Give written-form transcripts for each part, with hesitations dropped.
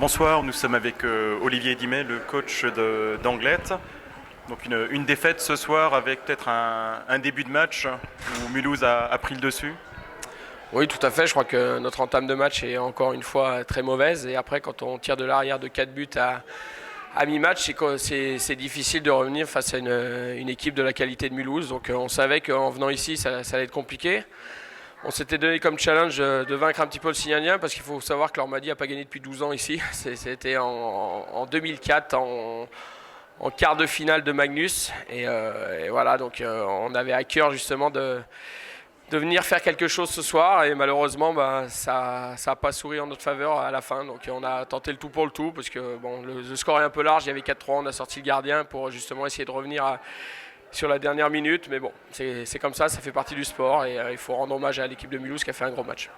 Bonsoir, nous sommes avec Olivier Dimet, le coach d'Anglet. Donc une défaite ce soir avec peut-être un début de match où Mulhouse a pris le dessus. Oui, tout à fait. Je crois que notre entame de match est encore une fois très mauvaise. Et après, quand on tire de l'arrière de 4 buts à mi-match, c'est difficile de revenir face à une équipe de la qualité de Mulhouse. Donc on savait qu'en venant ici, ça allait être compliqué. On s'était donné comme challenge de vaincre un petit peu le Signalien parce qu'il faut savoir que l'Ormadi n'a pas gagné depuis 12 ans ici. C'était en 2004, en quart de finale de Magnus. Et voilà, donc on avait à cœur justement de venir faire quelque chose ce soir. Et malheureusement, ça n'a pas souri en notre faveur à la fin. Donc on a tenté le tout pour le tout parce que bon, le score est un peu large. Il y avait 4-3, on a sorti le gardien pour justement essayer de revenir sur la dernière minute, mais bon, c'est comme ça fait partie du sport et il faut rendre hommage à l'équipe de Mulhouse qui a fait un gros match.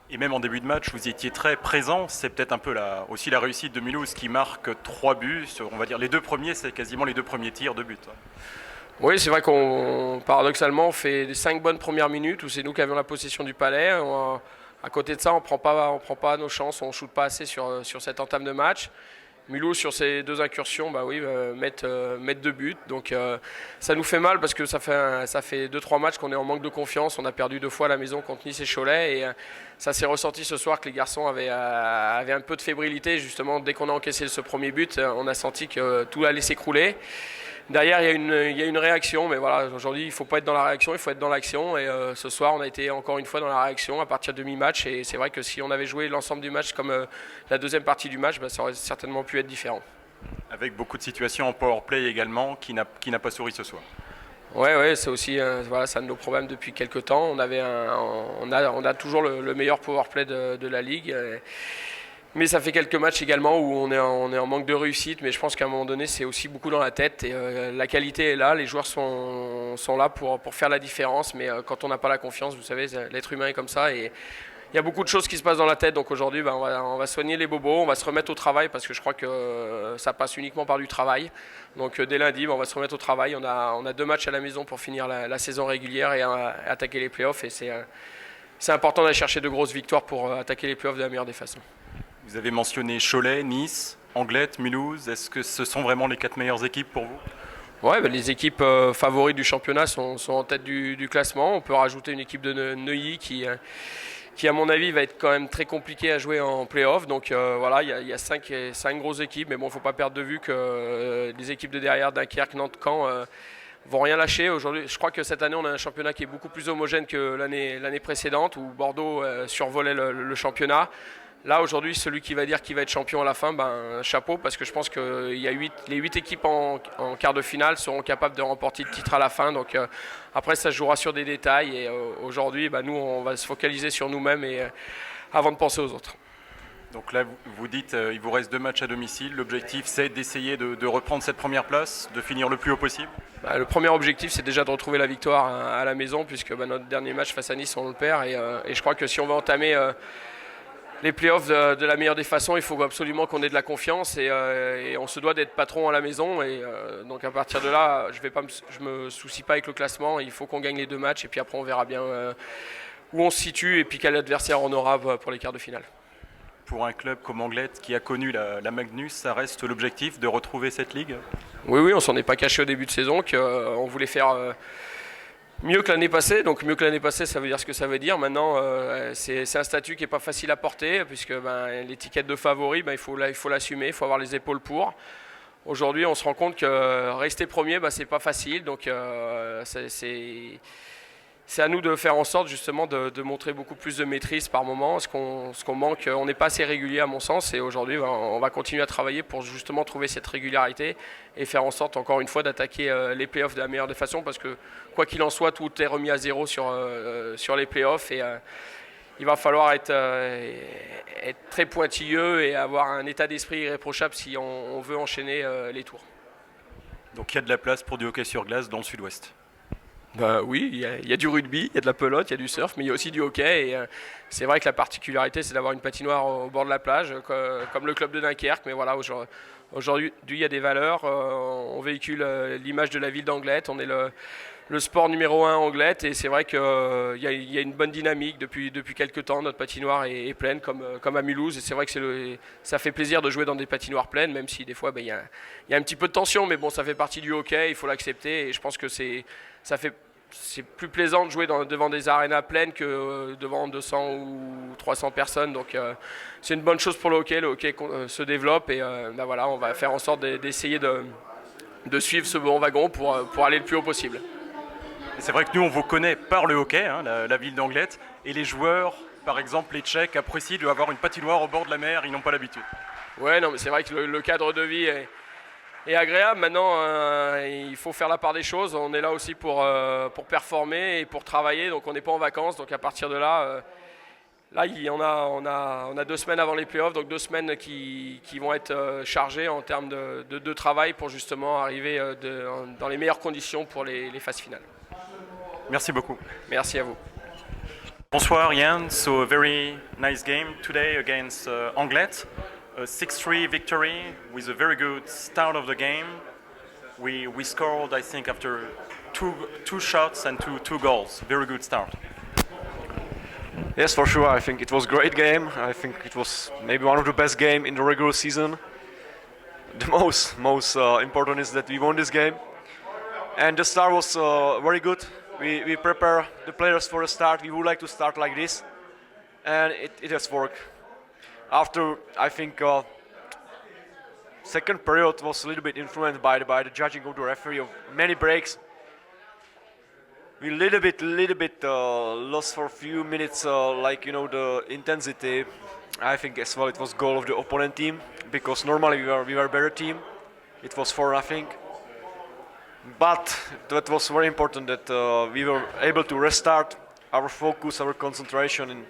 Et même en début de match, vous étiez très présent. C'est peut-être un peu aussi la réussite de Mulhouse qui marque 3 buts. On va dire les deux premiers, c'est quasiment les deux premiers tirs de but. Oui, c'est vrai qu'on, paradoxalement, fait 5 bonnes premières minutes où c'est nous qui avions la possession du palais. À côté de ça, on prend pas nos chances, on ne shoot pas assez sur cette entame de match. Mulhouse, sur ces deux incursions, mettre 2 buts. Donc ça nous fait mal parce que ça fait 2-3 matchs qu'on est en manque de confiance. On a perdu 2 fois à la maison contre Nice et Cholet. Et ça s'est ressenti ce soir que les garçons avaient un peu de fébrilité. Justement, dès qu'on a encaissé ce premier but, on a senti que tout allait s'écrouler. Derrière, il y a une réaction, mais voilà, aujourd'hui, il ne faut pas être dans la réaction, il faut être dans l'action. Et ce soir, on a été encore une fois dans la réaction à partir de mi-match. Et c'est vrai que si on avait joué l'ensemble du match comme la deuxième partie du match, ça aurait certainement pu être différent. Avec beaucoup de situations en power play également qui n'a pas souri ce soir. Ouais, c'est aussi c'est un de nos problèmes depuis quelques temps. On a toujours le meilleur power play de la ligue. Mais ça fait quelques matchs également où on est en manque de réussite, mais je pense qu'à un moment donné, c'est aussi beaucoup dans la tête. Et la qualité est là, les joueurs sont là pour faire la différence, mais quand on n'a pas la confiance, vous savez, l'être humain est comme ça. Et il y a beaucoup de choses qui se passent dans la tête, donc aujourd'hui, on va soigner les bobos, on va se remettre au travail, parce que je crois que ça passe uniquement par du travail. Donc dès lundi, on va se remettre au travail. On a 2 matchs à la maison pour finir la saison régulière et attaquer les playoffs. Et c'est important d'aller chercher de grosses victoires pour attaquer les playoffs de la meilleure des façons. Vous avez mentionné Cholet, Nice, Anglet, Mulhouse. Est-ce que ce sont vraiment les 4 meilleures équipes pour vous ? Ouais, les équipes favorites du championnat sont en tête du classement. On peut rajouter une équipe de Neuilly qui, à mon avis, va être quand même très compliquée à jouer en play-off. Donc voilà, il y a 5 grosses équipes. Mais bon, il ne faut pas perdre de vue que les équipes de derrière, Dunkerque, Nantes, Caen, vont rien lâcher. Aujourd'hui, je crois que cette année, on a un championnat qui est beaucoup plus homogène que l'année précédente, où Bordeaux survolait le championnat. Là, aujourd'hui, celui qui va dire qu'il va être champion à la fin, chapeau, parce que je pense que les 8 équipes en quart de finale seront capables de remporter le titre à la fin. Donc après, ça se jouera sur des détails. Et aujourd'hui, nous, on va se focaliser sur nous-mêmes avant de penser aux autres. Donc là, vous dites il vous reste 2 matchs à domicile. L'objectif, c'est d'essayer de reprendre cette première place, de finir le plus haut possible. Le premier objectif, c'est déjà de retrouver la victoire à la maison, puisque notre dernier match face à Nice, on le perd. Et je crois que si on veut entamer les playoffs de la meilleure des façons, il faut absolument qu'on ait de la confiance et on se doit d'être patron à la maison. Et donc à partir de là, je me soucie pas avec le classement. Il faut qu'on gagne les 2 matchs et puis après on verra bien où on se situe et puis quel adversaire on aura pour les quarts de finale. Pour un club comme Anglet qui a connu la Magnus, ça reste l'objectif de retrouver cette ligue ? Oui, on s'en est pas caché au début de saison qu'on voulait faire mieux que l'année passée. Donc mieux que l'année passée, ça veut dire ce que ça veut dire. Maintenant, c'est un statut qui n'est pas facile à porter, puisque l'étiquette de favori, il faut l'assumer, il faut avoir les épaules pour. Aujourd'hui, on se rend compte que rester premier, c'est pas facile. Donc c'est à nous de faire en sorte justement de montrer beaucoup plus de maîtrise par moment. Ce qu'on manque, on n'est pas assez régulier à mon sens. Et aujourd'hui, on va continuer à travailler pour justement trouver cette régularité et faire en sorte encore une fois d'attaquer les playoffs de la meilleure des façons. Parce que quoi qu'il en soit, tout est remis à zéro sur les playoffs. Et il va falloir être très pointilleux et avoir un état d'esprit irréprochable si on veut enchaîner les tours. Donc il y a de la place pour du hockey sur glace dans le sud-ouest ? Oui, il y a du rugby, il y a de la pelote, il y a du surf, mais il y a aussi du hockey. Et c'est vrai que la particularité, c'est d'avoir une patinoire au bord de la plage, comme le club de Dunkerque. Mais voilà, aujourd'hui, il y a des valeurs. On véhicule l'image de la ville d'Anglet. On est le sport numéro 1 Anglette, et c'est vrai qu'il y a une bonne dynamique depuis quelques temps. Notre patinoire est pleine comme à Mulhouse, et c'est vrai que ça fait plaisir de jouer dans des patinoires pleines, même si des fois il y a un petit peu de tension, mais bon, ça fait partie du hockey, il faut l'accepter, et je pense que c'est plus plaisant de jouer devant des arénas pleines que devant 200 ou 300 personnes. Donc c'est une bonne chose pour le hockey se développe, et voilà, on va faire en sorte d'essayer de suivre ce bon wagon pour aller le plus haut possible. C'est vrai que nous, on vous connaît par le hockey, hein, la ville d'Anglet, et les joueurs, par exemple les Tchèques, apprécient d'avoir une patinoire au bord de la mer, ils n'ont pas l'habitude. Ouais, non, mais c'est vrai que le cadre de vie est agréable. Maintenant, il faut faire la part des choses. On est là aussi pour performer et pour travailler, donc on n'est pas en vacances. Donc à partir de là, on a 2 semaines avant les playoffs, donc 2 semaines qui vont être chargées en termes de travail pour justement arriver dans les meilleures conditions pour les phases finales. Merci beaucoup. Merci à vous. Bonsoir Yann, so a very nice game today against Anglet. A 6-3 victory with a very good start of the game. We scored, I think, after two shots and two goals. Very good start. Yes, for sure. I think it was a great game. I think it was maybe one of the best games in the regular season. The most important is that we won this game. And the start was very good. We prepare the players for a start. We would like to start like this. And it has worked. After, I think, second period was a little bit influenced by the judging of the referee of many breaks. We little bit lost for a few minutes, the intensity. I think as well it was goal of the opponent team, because normally we were a better team. It was 4-0. But that was very important that we were able to restart our focus, our concentration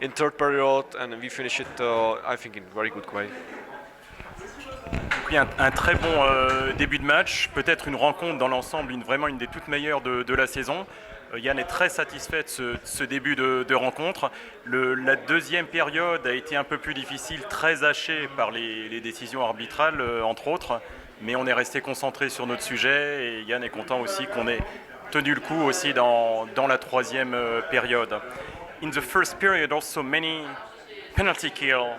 in third period, and we finished it, I think, in a very good way. Donc, un très bon début de match, peut-être une rencontre dans l'ensemble, vraiment une des toutes meilleures de la saison. Yann est très satisfait de ce début de rencontre. La deuxième période a été un peu plus difficile, très hachée par les décisions arbitrales, entre autres. Mais on est resté concentré sur notre sujet, et Yann est content aussi qu'on ait tenu le coup aussi dans la troisième période. In the first period, also many penalty kill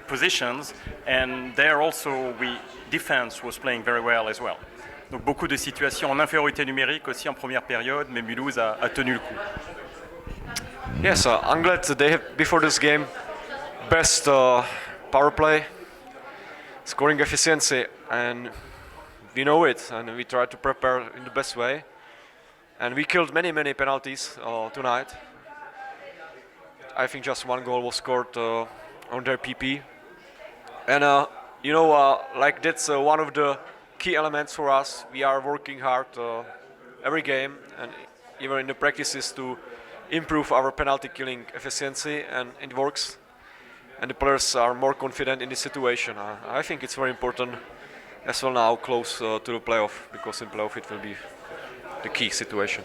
positions, and there also defense was playing very well as well. Donc beaucoup de situations en infériorité numérique aussi en première période, mais Mulhouse a tenu le coup. Yes, Anglet, they have before this game best power play, scoring efficiency, and we know it, and we try to prepare in the best way. And we killed many penalties tonight. I think just one goal was scored on their PP. And like that's one of the key elements for us. We are working hard every game, and even in the practices, to improve our penalty killing efficiency, and it works. And the players are more confident in this situation. I think it's very important as well now, close to the playoff, because in playoff it will be the key situation.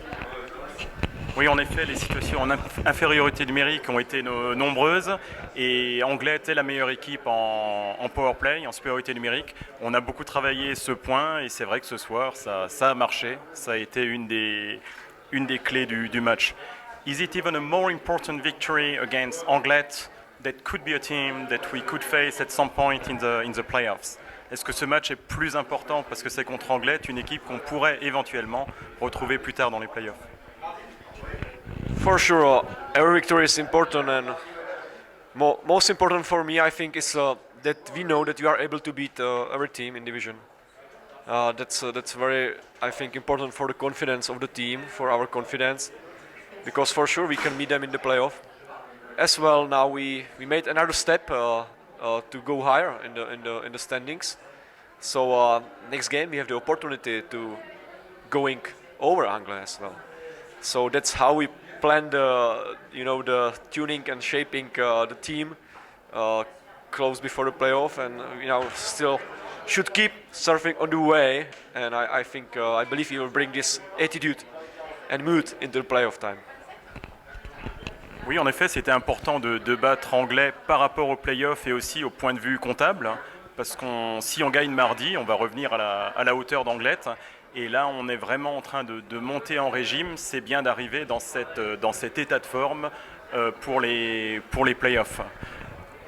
Oui, en effet, les situations en infériorité numérique ont été nombreuses, et Anglet est la meilleure équipe en power play, en supériorité numérique. On a beaucoup travaillé ce point, et c'est vrai que ce soir, ça a marché. Ça a été une des clés du match. Is it even a more important victory against Anglet that could be a team that we could face at some point in the playoffs? Est-ce que ce match est plus important parce que c'est contre Anglet, une équipe qu'on pourrait éventuellement retrouver plus tard dans les playoffs? For sure, every victory is important, and most important for me, I think, is that we know that we are able to beat every team in division. That's very, I think, important for the confidence of the team, for our confidence, because for sure we can meet them in the playoff. As well, now we made another step to go higher in the standings. So next game we have the opportunity to going over Anglet as well. So that's how we plan the tuning and shaping the team close before the playoff, and still should keep surfing on the way. And I think I believe he will bring this attitude and mood into the playoff time. Oui, en effet, c'était important de battre Anglet par rapport aux playoffs et aussi au point de vue comptable, parce si on gagne mardi, on va revenir à la hauteur d'Anglet. Et là, on est vraiment en train de monter en régime. C'est bien d'arriver dans cet état de forme pour les playoffs.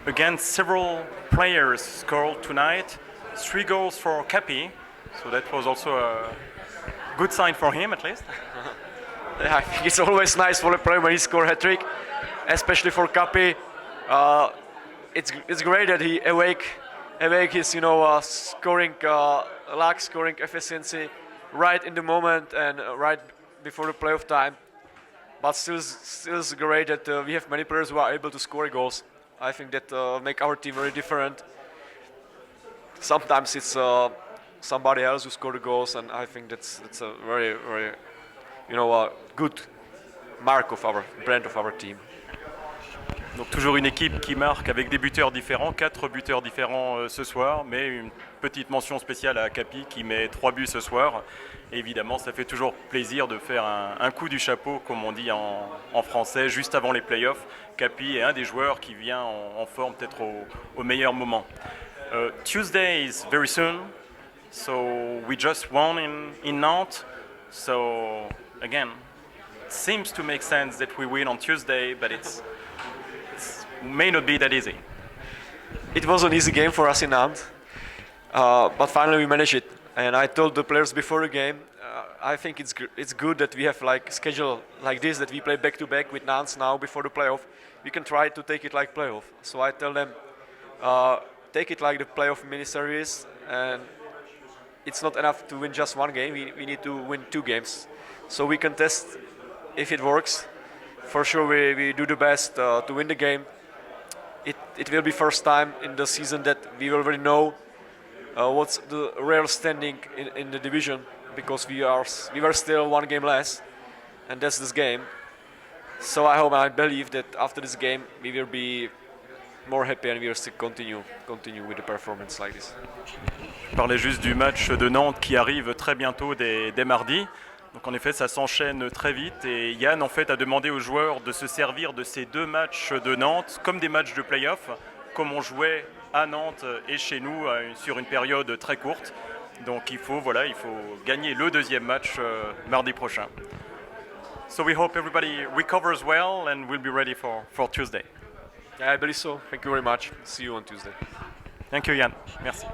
Again, several players scored tonight. 3 goals for Capi, so that was also a good sign for him at least. Yeah, I think it's always nice for a player when he scores a hat-trick, especially for Capi. It's great that he awake his scoring luck, scoring efficiency right in the moment and right before the playoff time. But still great that we have many players who are able to score goals. I think that make our team very different. Sometimes it's somebody else who scored the goals, and I think that's a very good mark of our brand of our team. Donc toujours une équipe qui marque avec des buteurs différents, 4 buteurs différents ce soir, mais une petite mention spéciale à Capi qui met 3 buts ce soir. Et évidemment, ça fait toujours plaisir de faire un coup du chapeau, comme on dit en français, juste avant les playoffs. Capi est un des joueurs qui vient en forme peut-être au meilleur moment. Tuesday is very soon, so we just won in Nantes. So again, it seems to make sense that we win on Tuesday, but it may not be that easy. It was an easy game for us in Nantes, but finally we managed it. And I told the players before the game, I think it's good that we have like schedule like this, that we play back to back with Nantes now before the playoff. We can try to take it like playoff. So I tell them, take it like the playoff mini series, and it's not enough to win just one game. We need to win 2 games, so we can test if it works. For sure, we do the best to win the game. It will be first time in the season that we already know what's the real standing in the division, because we were still 1 game less, and that's this game. So I hope and I believe that after this game we will be more happy and we will still continue with the performance like this. Je parlais juste du match de Nantes qui arrive très bientôt dès mardi. Donc en effet, ça s'enchaîne très vite et Yann en fait a demandé aux joueurs de se servir de ces 2 matchs de Nantes comme des matchs de play-off, comme on jouait à Nantes et chez nous sur une période très courte. Donc il faut gagner le 2e match mardi prochain. So we hope everybody recovers well and will be ready for Tuesday. Yeah, I believe so. Thank you very much. See you on Tuesday. Thank you, Yann. Merci.